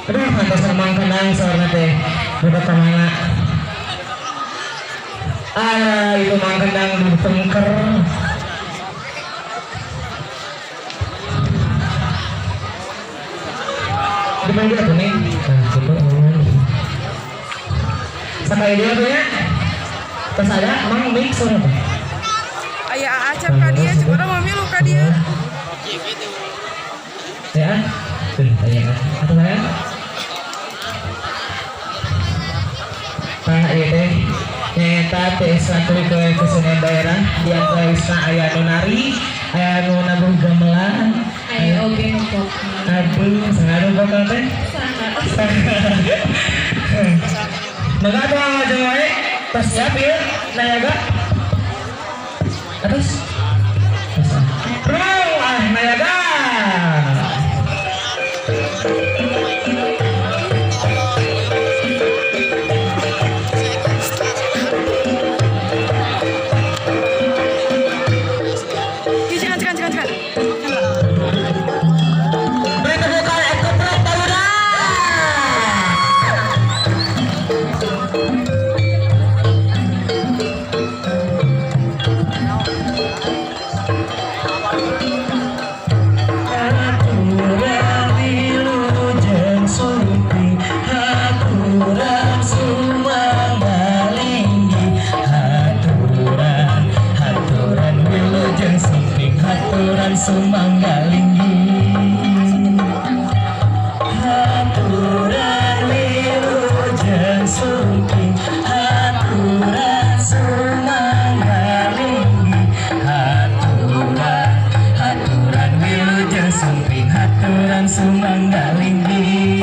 Aduh, mantas memang kenang soalnya teh. Udah kemana? Itu mang kenang di tengker. Di mana dia tuh nih? Nah, gitu. Sekali dia tuh ya. Terus ada mang mix suara tuh. Ayah acap ka dia, cuma mami lu ka dia. Ya, tuh tanya atau saya? Pak iya teh, nyata teh satu ke kesenian daerah di antara wisna ayah nunari, ayah nunabuh gamelan, Ayah oke nukok. aduh sengaja bakal teh. Maka tuh aja wae, pas siap ya, nanya gak? Atas, bro, nanya gak? Sumanggalinggi haturan wilujeng sumping haturan sumanggalinggi haturan wilujeng sumping haturan sumanggalinggi.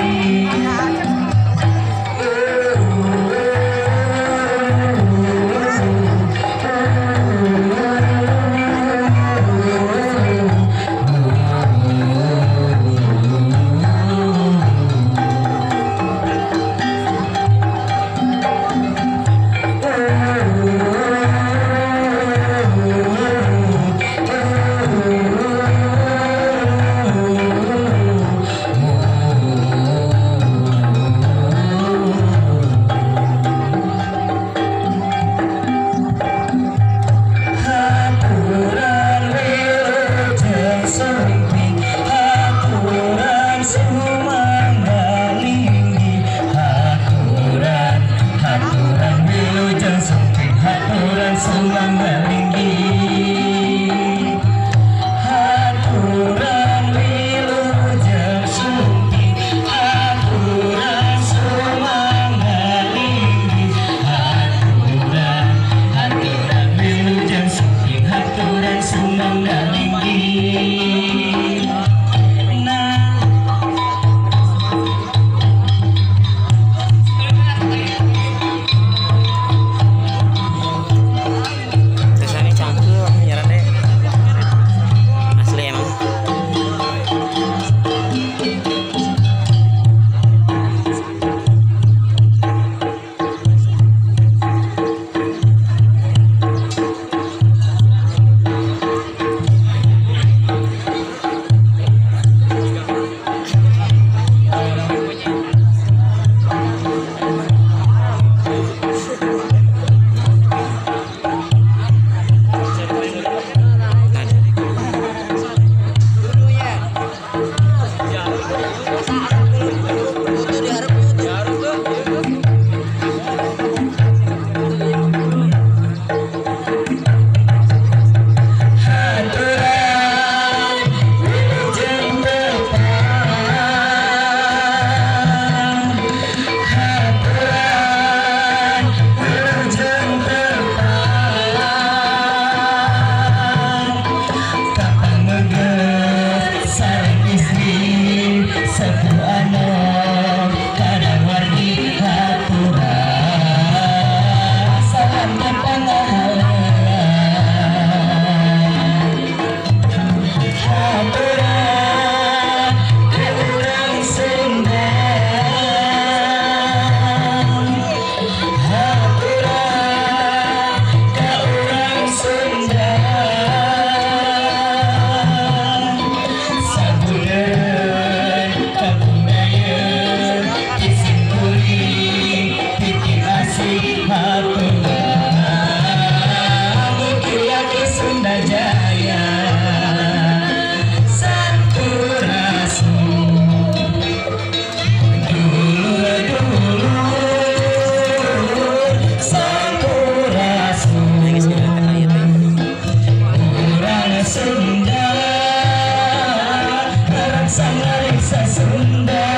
Sangarisa Sunda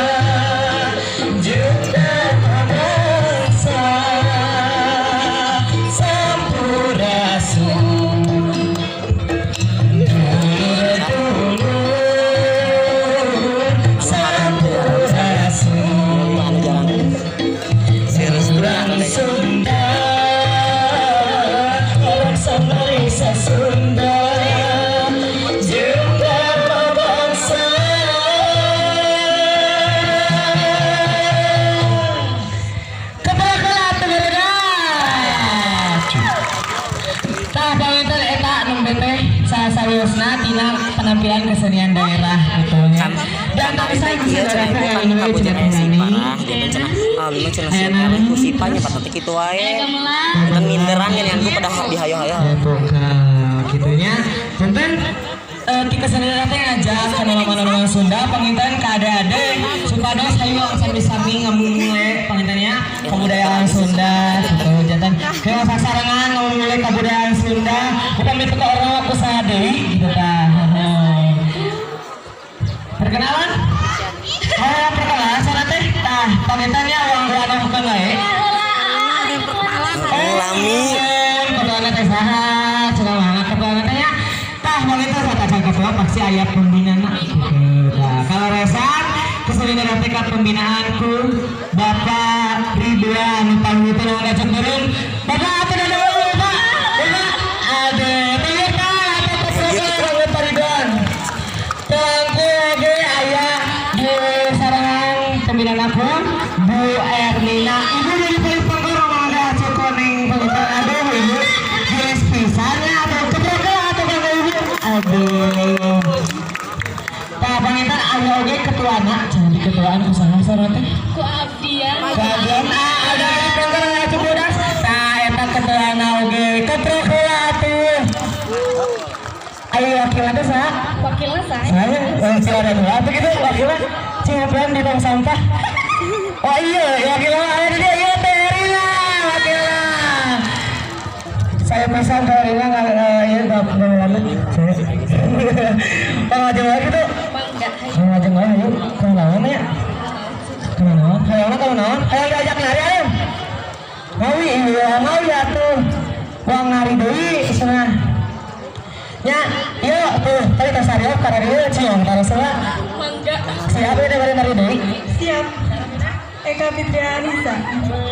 juga bangsa Sampurasun dulu Sampurasun Orang Sunda orang Sangarisa Sunda juga bangsa Sayosna tina penampilan kesenian daerah gitu ya. Dan tapi saya bisa daerah yang ini juga parah dia cenah memang cenah kusipanya patut kitu wae. Dan minderan yang aku pada dihayo-hayo. Gitunya. Punten di kesenian teh ngajak kana lama-lama Sunda panginten ka ade-ade supados hayu sami-sami ngamule pangintennya kebudayaan Sunda gitu jantan keur sasarengan ngamule kebudayaan Sunda upami teu orang aku saha deui gitu tah. Perkenalan? Perkenalan sana teh tah pangintennya uang anu wae. Lami ketuana teh saha cenah mah ketuana teh nya tah begitu kata ketua pasti aya pembinaan gitu. Nah, kalau resan kesenian tingkat pembinaanku Bapak Ridwan Panggil tolong ngajak turun Bapak apa dah dulu Pak ada tanya Pak Pak Ridwan tangku ge aya di sarangan pembinaan aku Bu Erlina ibu dari Panggoro mangga cekoning pengetahuan aduh ibu jenis pisannya atau keberapa atau kagak ibu aduh Pak Panginten aya oge ketuana jadi ketuaan usaha sareng teh ku abdian bagian ada di Panggoro Cibodas tah eta ketuana oge keprok heula atuh ayo wakilna teh saha wakilnya saya saya wakilan dulu apa gitu wakilnya cingaplan di tong sampah oh iya wakilnya ada di dia iya teh Rina wakilnya saya pesan ke Rina nggak ya nggak lama saya ngajeng lagi tuh ngajeng lagi yuk kalau naon ya kalau naon kalau naon ayo diajak nari ayo ngawi iya ngawi atuh uang nari deui cenah nya yuk tuh tadi tas Aryo karena dia ciong taruh semua mangga siapa yang dengerin nari deui Siap. Eka Fitrianisa.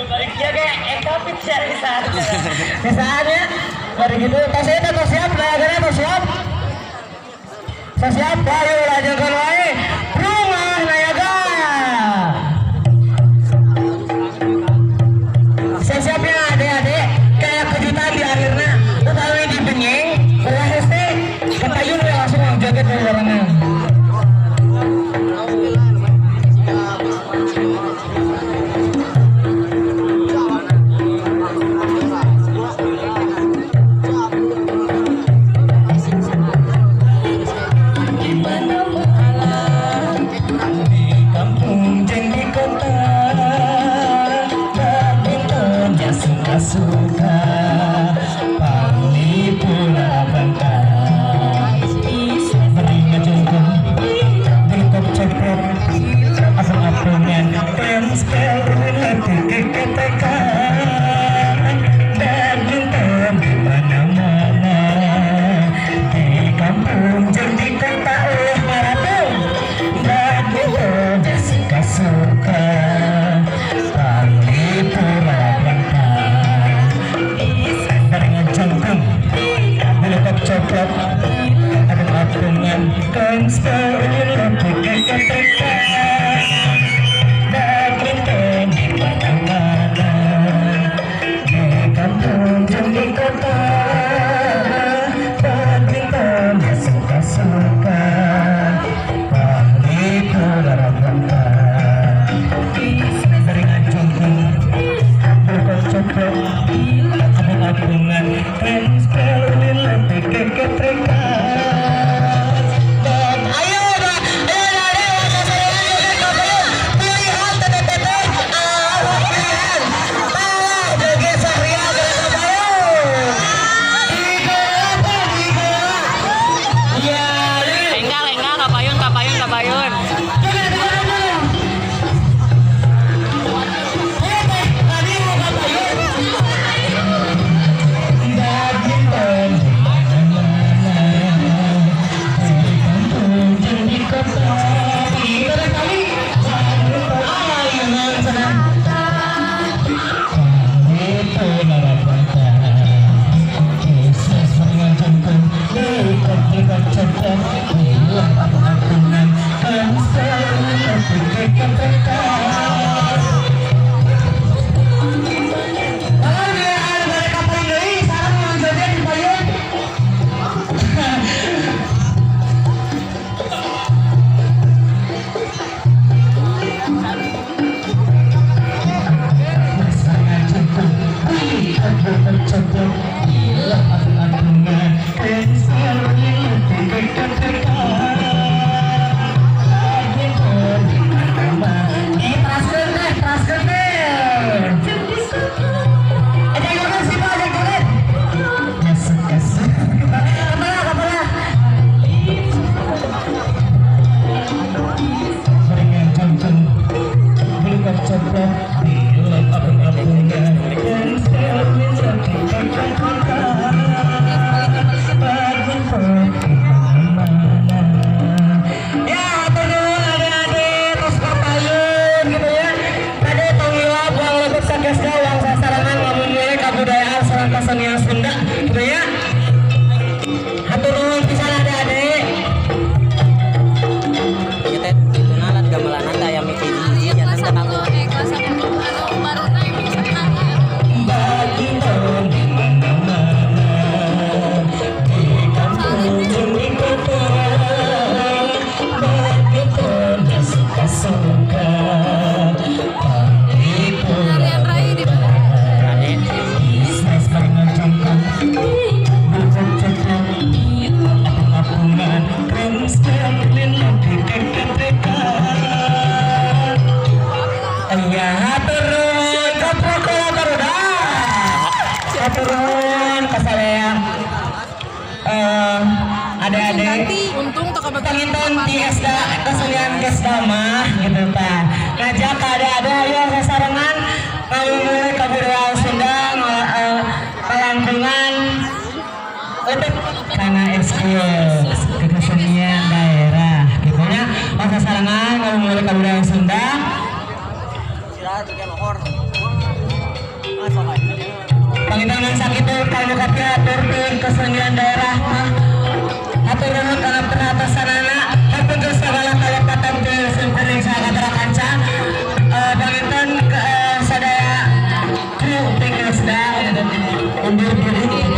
balik ya kayak Eka Fitrianisa biasanya dari gitu tasnya tuh siap layangannya tuh siap siap ayo lanjutkan wae rumah Nayaga siap-siapnya adik-adik kayak kejutan di akhirnya utawi di benyeng belah hese ketayun ya langsung joget dari barengan kampung jeung di kota badmintonnya suka-suka pangli pula bangkai beri ngejengkung berikut cepet asal-asalnya kalian spell hati keketekan badminton di mana-mana di kampung jeung di kota maraton badmintonnya suka-suka pangli pula bangkai beri ngejengkung berikut cepet asal-asalnya kalian spell hati keketekan badminton di mana-mana Kesenian Sunda gitu ya. Hatur nuhun pisan adik-adik. Ya teh itu nalat gamelan anta aya mimpi hiji ya teh aku. Kelas 1 anu baru naik bisa tanya. Bagi tahun di mana-mana di kampung di kota, bagi tahun suka-suka, bagi Harian Rai di mana? bisnis mengajukan bukan cekal apung-apungan keren sekali lagi keketekan ayah turun ke pokok barudak turun ke saya adik-adik Untung tak kebetulan pengintan di Esda kesenian Gesda mah gitu ta ngajak ada ya sasarangan ngawur kebudayaan Sunda pelangkungan untuk karena ekskul kesenian daerah gitu ya pas sasarangan ngawur kebudayaan Sunda pengintan sakit itu kalau katanya turun kesenian daerah mah atur nuhun kana perhatosanana hapunten sagala kalepatan teu seumpeuring sagatara kanca panginten sadaya kru teh Gesda undur diri